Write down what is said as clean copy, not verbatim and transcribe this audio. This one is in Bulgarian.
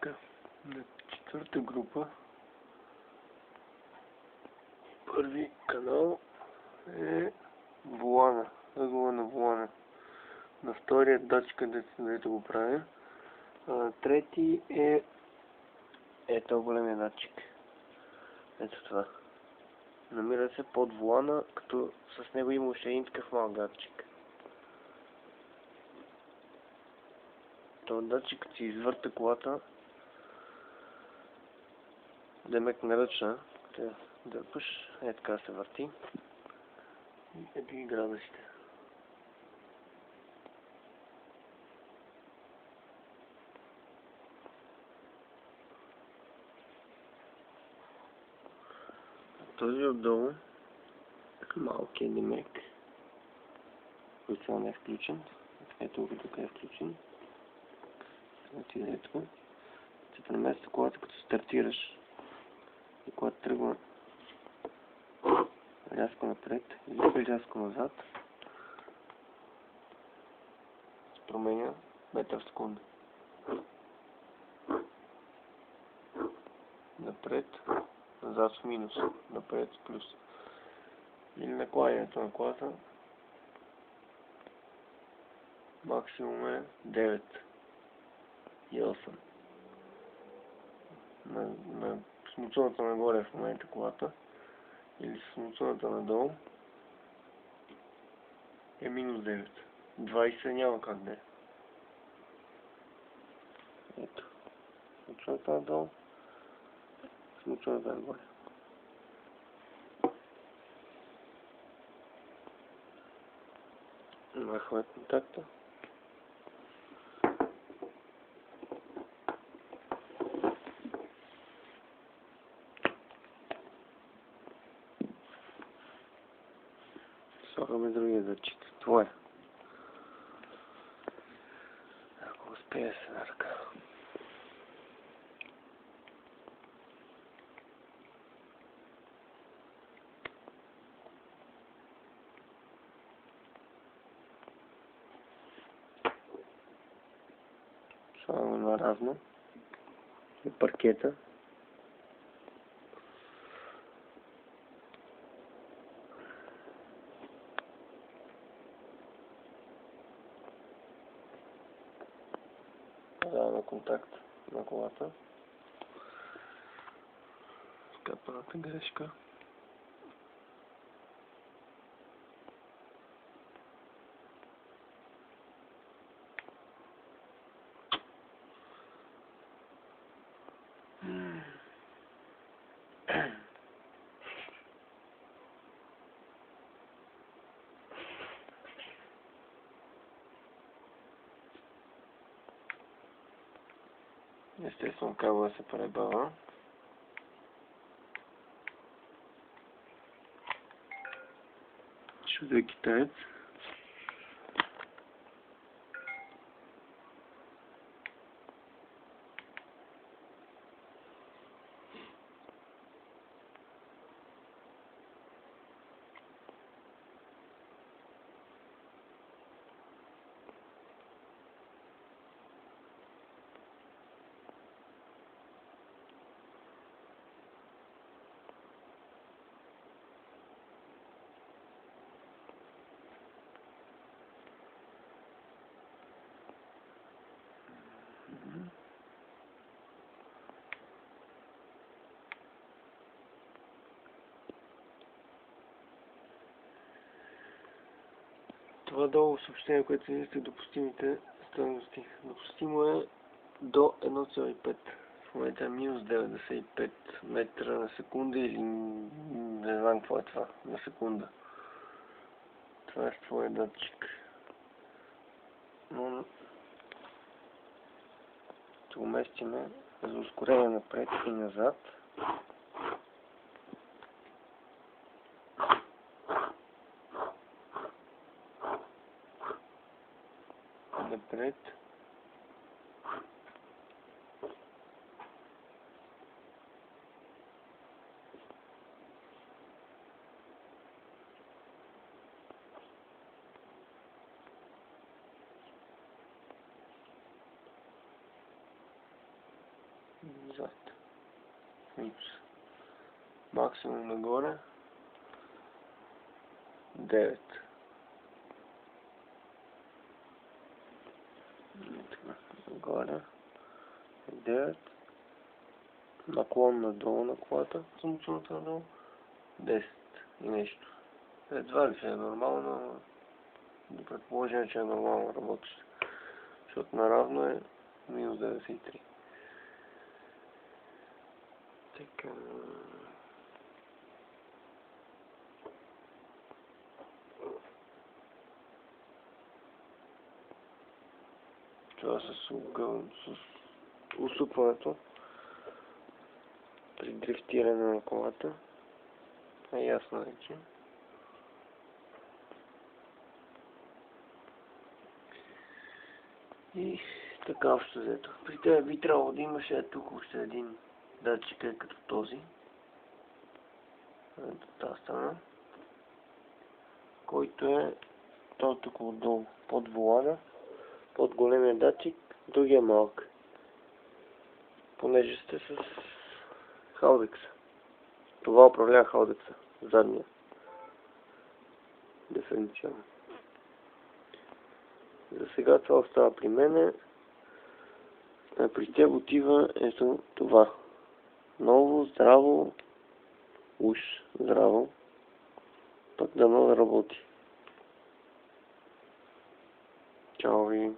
Така, на четвърта група, първи канал е волана, ъгъла на волана. На втория датчика, където го правим. Трети е ето големия датчик. Ето това. Намира се под волана, като с него има още един такъв малък датчик. Този датчик, като си извърта колата, демек наръчна, като дърпаш, така се върти. И ето ги градусите. Този отдолу, малкият демек, който не е включен, ето го тук е включен. Ето, се премества колата, като стартираш и когато тръгва рязко напред или рязко назад, се променя метър в секунда. Напред, назад с минус, напред с плюс. Или накланянето на колата максимум е 9 и 8. На смуцуната нагоре в момента колата или с смуцуната надолу е минус 9. 20 няма как да е. Ето. Смуцуната надолу, смуцуната нагоре. Махаме контакта. Слагаме другия датчик. Това е. Ако успее се на ръка. Слагаме наравно. И паркета. Даваме контакт на колата. Скапаната грешка. Естествено кабела се пребава. Чудо китаец. Това долу съобщение, което се излиза допустимите стойности. Допустимо е до 1,5. В момента е минус 95 метра на секунда или не знам какво е това на секунда. Това е твоя датчик. Но ще го местиме за ускорение напред и назад. Напред. Зад. Минус. Максимум нагоре. 9. Нагоре. 9. Наклон надолу на колата. Смученото надолу. 10 и нещо. Едва ли ще е нормално, да предположим, че е нормално работещо. Защото наравно е минус 93. Така... Това с усупването при дрифтиране на колата е ясно вече. И така общо взето. При тебе би трябвало да имаше тук още един датчик като този. Ето тази страна. Който е тук отдолу, под волана, под големия датчик, другия малък. Понеже сте с халдекса. Това управлява халдекса, задния. Диференциално. За сега това остава при мене. При теб отива ето това. Ново, здраво, уж здраво. Пък дано да работи. Чао ви!